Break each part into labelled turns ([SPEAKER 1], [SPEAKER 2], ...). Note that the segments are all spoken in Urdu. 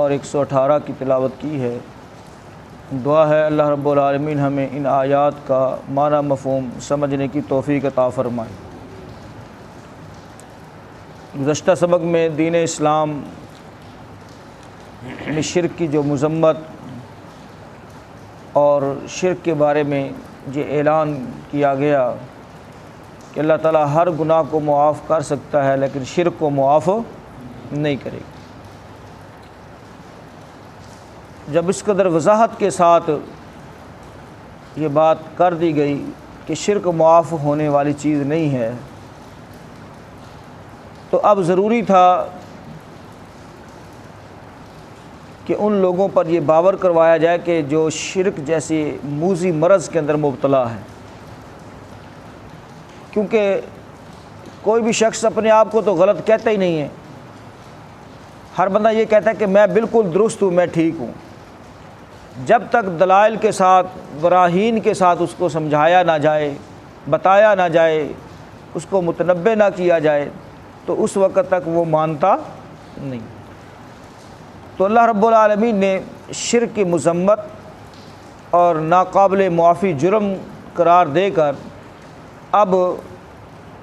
[SPEAKER 1] اور 118 کی تلاوت کی ہے۔ دعا ہے اللہ رب العالمین ہمیں ان آیات کا معنی مفہوم سمجھنے کی توفیق عطا فرمائے۔ گزشتہ سبق میں دین اسلام میں شرک کی جو مذمت اور شرک کے بارے میں یہ اعلان کیا گیا کہ اللہ تعالیٰ ہر گناہ کو معاف کر سکتا ہے لیکن شرک کو معاف نہیں کرے گا۔ جب اس قدر وضاحت کے ساتھ یہ بات کر دی گئی کہ شرک معاف ہونے والی چیز نہیں ہے، تو اب ضروری تھا کہ ان لوگوں پر یہ باور کروایا جائے کہ جو شرک جیسی موذی مرض کے اندر مبتلا ہے، کیونکہ کوئی بھی شخص اپنے آپ کو تو غلط کہتا ہی نہیں ہے۔ ہر بندہ یہ کہتا ہے کہ میں بالکل درست ہوں، میں ٹھیک ہوں۔ جب تک دلائل کے ساتھ، براہین کے ساتھ اس کو سمجھایا نہ جائے، بتایا نہ جائے، اس کو متنبہ نہ کیا جائے تو اس وقت تک وہ مانتا نہیں۔ تو اللہ رب العالمین نے شرک کی مذمت اور ناقابل معافی جرم قرار دے کر اب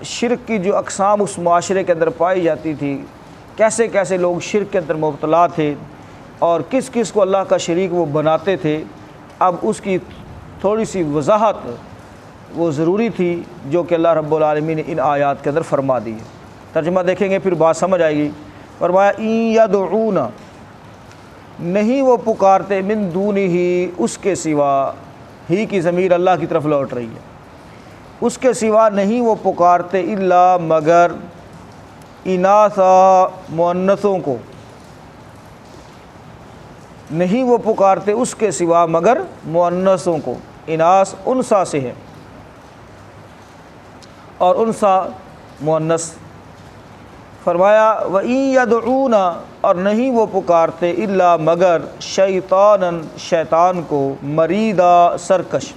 [SPEAKER 1] شرک کی جو اقسام اس معاشرے کے اندر پائی جاتی تھی، کیسے کیسے لوگ شرک کے اندر مبتلا تھے اور کس کس کو اللہ کا شریک وہ بناتے تھے، اب اس کی تھوڑی سی وضاحت وہ ضروری تھی جو کہ اللہ رب العالمین نے ان آیات کے اندر فرما دی ہے۔ ترجمہ دیکھیں گے پھر بات سمجھ آئے گی۔ فرمایا ان یدعون، نہیں وہ پکارتے، من دونہ، اس کے سوا، ہی کی ضمیر اللہ کی طرف لوٹ رہی ہے، اس کے سوا نہیں وہ پکارتے، الا مگر، اناثا، مؤنثوں کو، نہیں وہ پکارتے اس کے سوا مگر مؤنثوں کو۔ اناث انثیٰ سے ہے اور انثیٰ مؤنث۔ فرمایا وَإِن يَدْعُونَ، اور نہیں وہ پکارتے، الا مگر، شیطانا، شیطان کو، مریدا، سرکش،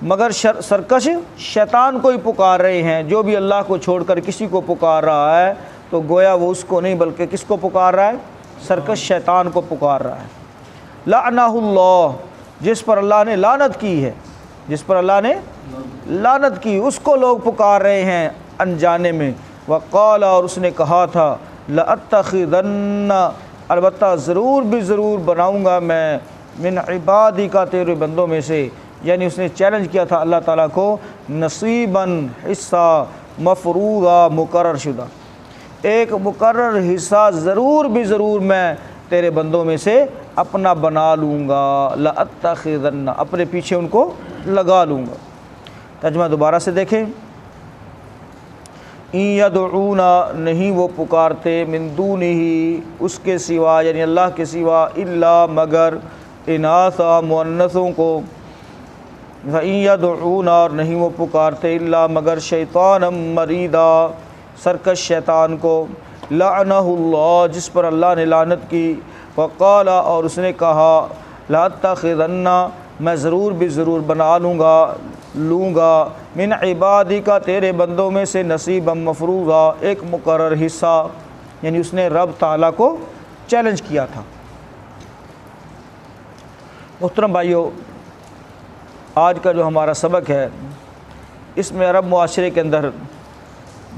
[SPEAKER 1] مگر سرکش شیطان کو ہی پکار رہے ہیں۔ جو بھی اللہ کو چھوڑ کر کسی کو پکار رہا ہے تو گویا وہ اس کو نہیں بلکہ کس کو پکار رہا ہے؟ سرکش شیطان کو پکار رہا ہے۔ لعنہ اللہ، جس پر اللہ نے لعنت کی ہے، جس پر اللہ نے لعنت کی، اس کو لوگ پکار رہے ہیں انجانے میں۔ وقال، اور اس نے کہا تھا، لأتخذن، البتہ ضرور بھی ضرور بناؤں گا میں، من عبادی کا، تیرے بندوں میں سے، یعنی اس نے چیلنج کیا تھا اللہ تعالیٰ کو، نصیباً، حصہ، مفروضہ، مقرر شدہ، ایک مقرر حصہ ضرور بھی ضرور میں تیرے بندوں میں سے اپنا بنا لوں گا، لأتخذن، اپنے پیچھے ان کو لگا لوں گا۔ ترجمہ دوبارہ سے دیکھیں۔ ان یدعون، نہیں وہ پکارتے، من دونہ، اس کے سوا یعنی اللہ کے سوا، الا مگر، اناثا، مؤنثوں کو، فَإِن يَدْعُونَ، اور نہیں وہ پکارتے، الا مگر، شیطانا مریدا، سرکش شیطان کو، لعنہ اللہ، جس پر اللہ نے لعنت کی، وقال، اور اس نے کہا، لأتخذن، میں ضرور بھی ضرور بنا لوں گا، من عبادی کا، تیرے بندوں میں سے، نصیبا مفروضہ، ایک مقرر حصہ، یعنی اس نے رب تعالیٰ کو چیلنج کیا تھا۔ محترم بھائیو، آج کا جو ہمارا سبق ہے اس میں عرب معاشرے کے اندر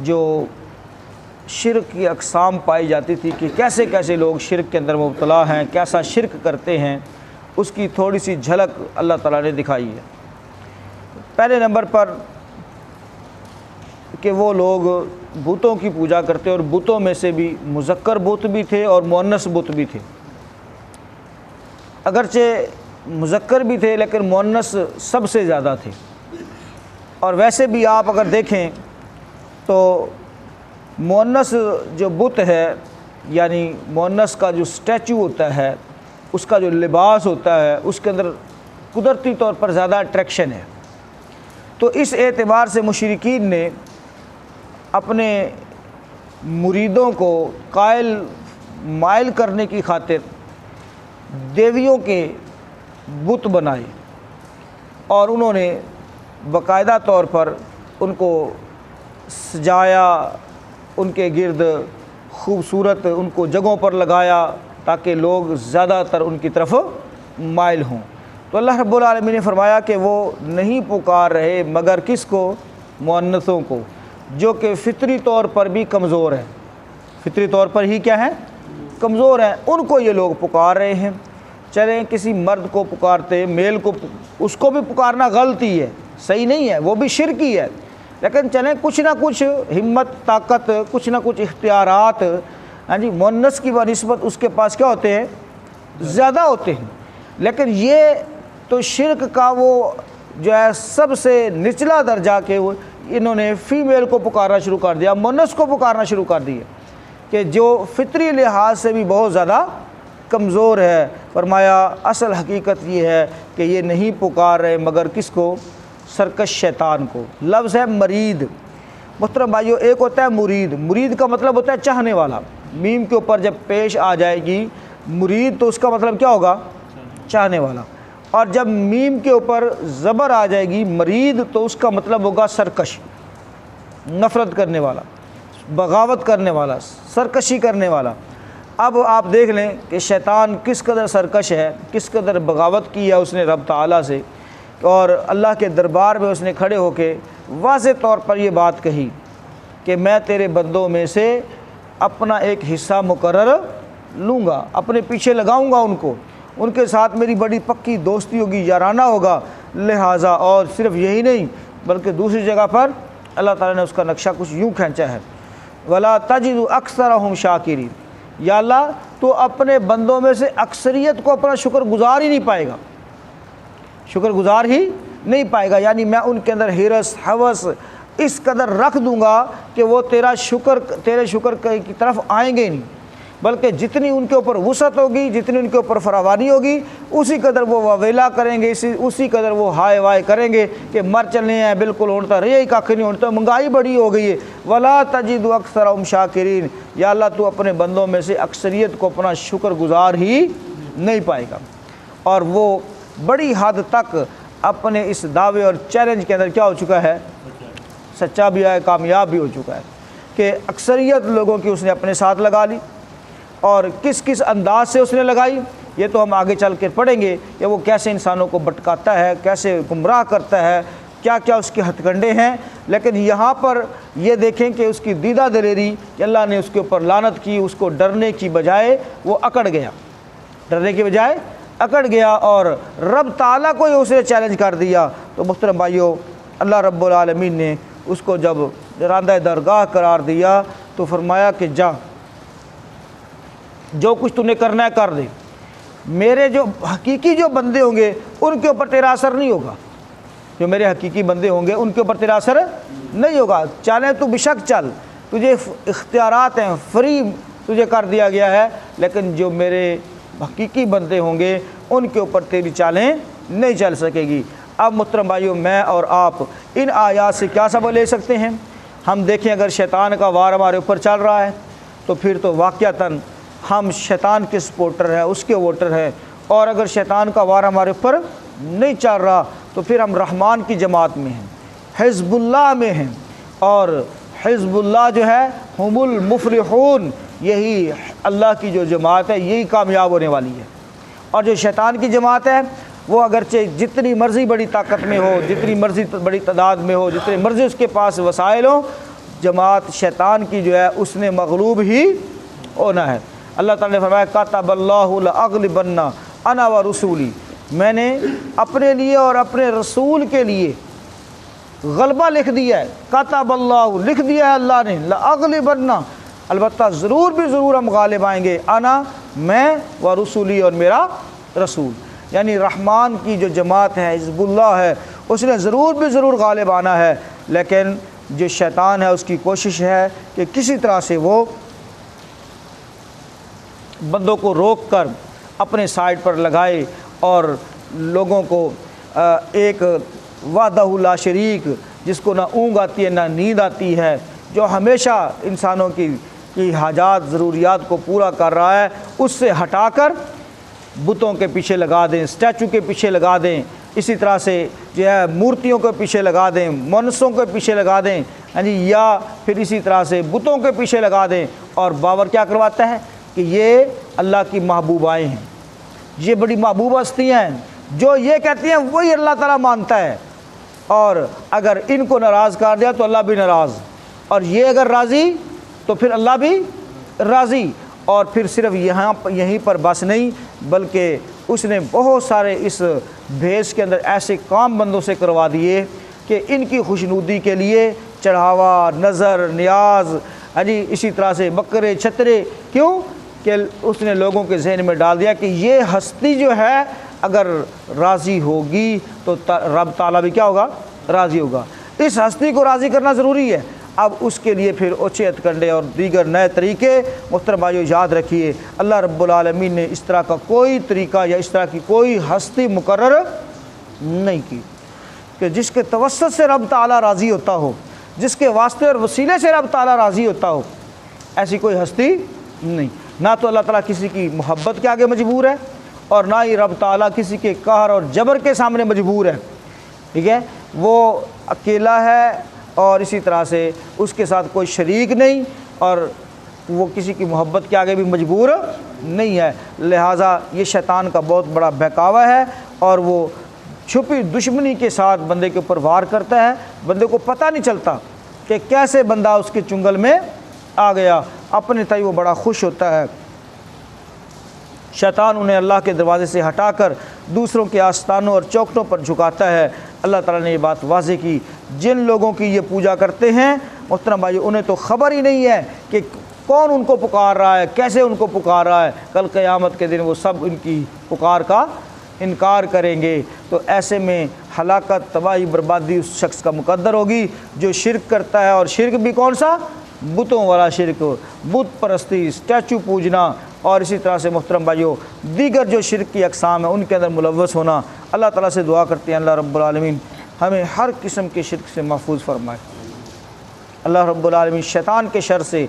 [SPEAKER 1] جو شرک کی اقسام پائی جاتی تھی کہ کیسے کیسے لوگ شرک کے اندر مبتلا ہیں، کیسا شرک کرتے ہیں، اس کی تھوڑی سی جھلک اللہ تعالیٰ نے دکھائی ہے۔ پہلے نمبر پر کہ وہ لوگ بتوں کی پوجا کرتے، اور بتوں میں سے بھی مذکر بت بھی تھے اور مؤنث بت بھی تھے، اگرچہ مذکر بھی تھے لیکن مؤنث سب سے زیادہ تھے۔ اور ویسے بھی آپ اگر دیکھیں تو مؤنث جو بت ہے، یعنی مؤنث کا جو سٹیچو ہوتا ہے، اس کا جو لباس ہوتا ہے، اس کے اندر قدرتی طور پر زیادہ اٹریکشن ہے۔ تو اس اعتبار سے مشرکین نے اپنے مریدوں کو مائل کرنے کی خاطر دیویوں کے بت بنائے، اور انہوں نے باقاعدہ طور پر ان کو سجایا، ان کے گرد خوبصورت ان کو جگہوں پر لگایا تاکہ لوگ زیادہ تر ان کی طرف مائل ہوں۔ تو اللہ رب العالمین نے فرمایا کہ وہ نہیں پکار رہے مگر کس کو؟ مؤنثوں کو، جو کہ فطری طور پر بھی کمزور ہیں، فطری طور پر ہی کیا ہیں؟ کمزور ہیں، ان کو یہ لوگ پکار رہے ہیں۔ چلیں کسی مرد کو پکارتے، میل کو، اس کو بھی پکارنا غلطی ہے، صحیح نہیں ہے، وہ بھی شرک ہی ہے، لیکن چلیں کچھ نہ کچھ ہمت، طاقت، کچھ نہ کچھ اختیارات، ہاں جی، مؤنث کی بنسبت اس کے پاس کیا ہوتے ہیں؟ زیادہ ہوتے ہیں۔ لیکن یہ تو شرک کا وہ جو ہے سب سے نچلا درجہ کہ وہ انہوں نے فیمیل کو پکارنا شروع کر دیا، مؤنث کو پکارنا شروع کر دیا، کہ جو فطری لحاظ سے بھی بہت زیادہ کمزور ہے۔ فرمایا اصل حقیقت یہ ہے کہ یہ نہیں پکار رہے مگر کس کو؟ سرکش شیطان کو۔ لفظ ہے مرید۔ محترم بھائیو، ایک ہوتا ہے مرید، مرید کا مطلب ہوتا ہے چاہنے والا، میم کے اوپر جب پیش آ جائے گی مرید تو اس کا مطلب کیا ہوگا؟ چاہنے والا، اور جب میم کے اوپر زبر آ جائے گی مرید تو اس کا مطلب ہوگا سرکش، نفرت کرنے والا، بغاوت کرنے والا، سرکشی کرنے والا۔ اب آپ دیکھ لیں کہ شیطان کس قدر سرکش ہے، کس قدر بغاوت کی ہے اس نے رب تعالیٰ سے، اور اللہ کے دربار میں اس نے کھڑے ہو کے واضح طور پر یہ بات کہی کہ میں تیرے بندوں میں سے اپنا ایک حصہ مقرر لوں گا، اپنے پیچھے لگاؤں گا ان کو، ان کے ساتھ میری بڑی پکی دوستی ہوگی، یارانہ ہوگا۔ لہٰذا اور صرف یہی نہیں بلکہ دوسری جگہ پر اللہ تعالیٰ نے اس کا نقشہ کچھ یوں کھینچا ہے، وَلَا تَجِدُ أَكْثَرَهُمْ شَاكِرِينَ، یا اللہ تو اپنے بندوں میں سے اکثریت کو اپنا شکر گزار ہی نہیں پائے گا، شکر گزار ہی نہیں پائے گا، یعنی میں ان کے اندر ہرس، ہوس اس قدر رکھ دوں گا کہ وہ تیرے شکر کی طرف آئیں گے نہیں، بلکہ جتنی ان کے اوپر وسعت ہوگی، جتنی ان کے اوپر فراوانی ہوگی، اسی قدر وہ واویلا کریں گے، اسی قدر وہ ہائے وائے کریں گے کہ مر چلنے ہیں، بالکل اونٹتا رہے ہی کاکھ نہیں اونٹتا، مہنگائی بڑی ہو گئی ہے۔ وَلَا تَجِدُ أَكْثَرَهُمْ شَاكِرِينَ، یا اللہ تو اپنے بندوں میں سے اکثریت کو اپنا شکر گزار ہی نہیں پائے گا۔ اور وہ بڑی حد تک اپنے اس دعوے اور چیلنج کے اندر کیا ہو چکا ہے؟ سچا بھی ہے، کامیاب بھی ہو چکا ہے، کہ اکثریت لوگوں کی اس نے اپنے ساتھ لگا لی، اور کس کس انداز سے اس نے لگائی یہ تو ہم آگے چل کے پڑھیں گے کہ وہ کیسے انسانوں کو بھٹکاتا ہے، کیسے گمراہ کرتا ہے، کیا کیا اس کے ہتھ کنڈے ہیں۔ لیکن یہاں پر یہ دیکھیں کہ اس کی دیدہ دلیری کہ اللہ نے اس کے اوپر لعنت کی، اس کو ڈرنے کی بجائے وہ اکڑ گیا، ڈرنے کی بجائے اکڑ گیا اور رب تعالیٰ کو ہی اس نے چیلنج کر دیا۔ تو محترم بھائیو، اللہ رب العالمین نے اس کو جب راندہ درگاہ قرار دیا تو فرمایا کہ جا، جو کچھ تو نے کرنا ہے کر دے، میرے جو حقیقی جو بندے ہوں گے ان کے اوپر تیرا اثر نہیں ہوگا، جو میرے حقیقی بندے ہوں گے ان کے اوپر تیرا اثر نہیں ہوگا، چلیں تو بشک چل، تجھے اختیارات ہیں، فری تجھے کر دیا گیا ہے، لیکن جو میرے حقیقی بندے ہوں گے ان کے اوپر تیری چالیں نہیں چل سکے گی۔ اب محترم بھائیو، میں اور آپ ان آیات سے کیا سبق لے سکتے ہیں؟ ہم دیکھیں اگر شیطان کا وار ہمارے اوپر چل رہا ہے تو پھر تو واقعتاً ہم شیطان کے سپورٹر ہیں، اس کے ووٹر ہیں، اور اگر شیطان کا وار ہمارے اوپر نہیں چل رہا تو پھر ہم رحمان کی جماعت میں ہیں، حزب اللہ میں ہیں، اور حزب اللہ جو ہے ہم المفلحون، یہی اللہ کی جو جماعت ہے یہی کامیاب ہونے والی ہے۔ اور جو شیطان کی جماعت ہے وہ اگرچہ جتنی مرضی بڑی طاقت میں ہو، جتنی مرضی بڑی تعداد میں ہو، جتنی مرضی اس کے پاس وسائل ہوں، جماعت شیطان کی جو ہے اس نے مغلوب ہی ہونا ہے۔ اللہ تعالیٰ نے فرمایا کتب اللہ لأغلبن انا ورسولی، میں نے اپنے لیے اور اپنے رسول کے لیے غلبہ لکھ دیا ہے، کتب اللہ لکھ دیا ہے اللہ نے، لأغلبن البتہ ضرور بھی ضرور ہم غالب آئیں گے، انا میں ورسولی اور میرا رسول، یعنی رحمان کی جو جماعت ہے حزب اللہ ہے اس نے ضرور بھی ضرور غالب آنا ہے۔ لیکن جو شیطان ہے اس کی کوشش ہے کہ کسی طرح سے وہ بندوں کو روک کر اپنے سائڈ پر لگائے اور لوگوں کو ایک وحدہ لا شریک، جس کو نہ اونگ آتی ہے نہ نیند آتی ہے، جو ہمیشہ انسانوں کی حاجات ضروریات کو پورا کر رہا ہے، اس سے ہٹا کر بتوں کے پیچھے لگا دیں، اسٹیچو کے پیچھے لگا دیں، اسی طرح سے جو ہے مورتیوں کے پیچھے لگا دیں، مونسوں کے پیچھے لگا دیں، یا پھر اسی طرح سے بتوں کے پیچھے لگا دیں، اور باور کیا کرواتا ہے کہ یہ اللہ کی محبوبائیں ہیں، یہ بڑی محبوب ہستیاں ہیں، جو یہ کہتی ہیں وہی اللہ تعالیٰ مانتا ہے، اور اگر ان کو ناراض کر دیا تو اللہ بھی ناراض، اور یہ اگر راضی تو پھر اللہ بھی راضی۔ اور پھر صرف یہیں پر بس نہیں، بلکہ اس نے بہت سارے اس بھیس کے اندر ایسے کام بندوں سے کروا دیے کہ ان کی خوشنودی کے لیے چڑھاوا، نظر، نیاز، جی اسی طرح سے بکرے چھترے، کیوں کہ اس نے لوگوں کے ذہن میں ڈال دیا کہ یہ ہستی جو ہے اگر راضی ہوگی تو رب تعالیٰ بھی کیا ہوگا؟ راضی ہوگا۔ اس ہستی کو راضی کرنا ضروری ہے۔ اب اس کے لیے پھر اوچے ہتھکنڈے اور دیگر نئے طریقے محترم بھائیو یاد رکھیے، اللہ رب العالمین نے اس طرح کا کوئی طریقہ یا اس طرح کی کوئی ہستی مقرر نہیں کی کہ جس کے توسط سے رب تعالیٰ راضی ہوتا ہو، جس کے واسطے اور وسیلے سے رب تعالیٰ راضی ہوتا ہو، ایسی کوئی ہستی نہیں۔ نہ تو اللہ تعالیٰ کسی کی محبت کے آگے مجبور ہے، اور نہ ہی رب تعالیٰ کسی کے قہر اور جبر کے سامنے مجبور ہے، ٹھیک ہے؟ وہ اکیلا ہے، اور اسی طرح سے اس کے ساتھ کوئی شریک نہیں، اور وہ کسی کی محبت کے آگے بھی مجبور نہیں ہے۔ لہٰذا یہ شیطان کا بہت بڑا بہکاوا ہے، اور وہ چھپی دشمنی کے ساتھ بندے کے اوپر وار کرتا ہے، بندے کو پتہ نہیں چلتا کہ کیسے بندہ اس کے چنگل میں آ گیا، اپنے تئیں وہ بڑا خوش ہوتا ہے۔ شیطان انہیں اللہ کے دروازے سے ہٹا کر دوسروں کے آستانوں اور چوکٹوں پر جھکاتا ہے۔ اللہ تعالیٰ نے یہ بات واضح کی، جن لوگوں کی یہ پوجا کرتے ہیں محترم بھائی، انہیں تو خبر ہی نہیں ہے کہ کون ان کو پکار رہا ہے، کیسے ان کو پکار رہا ہے۔ کل قیامت کے دن وہ سب ان کی پکار کا انکار کریں گے، تو ایسے میں ہلاکت، تباہی، بربادی اس شخص کا مقدر ہوگی جو شرک کرتا ہے، اور شرک بھی کون سا؟ بتوں والا شرک، بت پرستی، اسٹیچو پوجنا، اور اسی طرح سے محترم بھائیوں دیگر جو شرک کی اقسام ہیں ان کے اندر ملوث ہونا۔ اللہ تعالیٰ سے دعا کرتے ہیں اللہ رب العالمین ہمیں ہر قسم کے شرک سے محفوظ فرمائے۔ اللہ رب العالمین شیطان کے شر سے،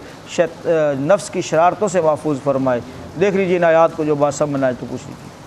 [SPEAKER 1] نفس کی شرارتوں سے محفوظ فرمائے۔ دیکھ لیجیے ان آیات کو جو بات سمجھ میں آئے تو پوچھ لیجیے۔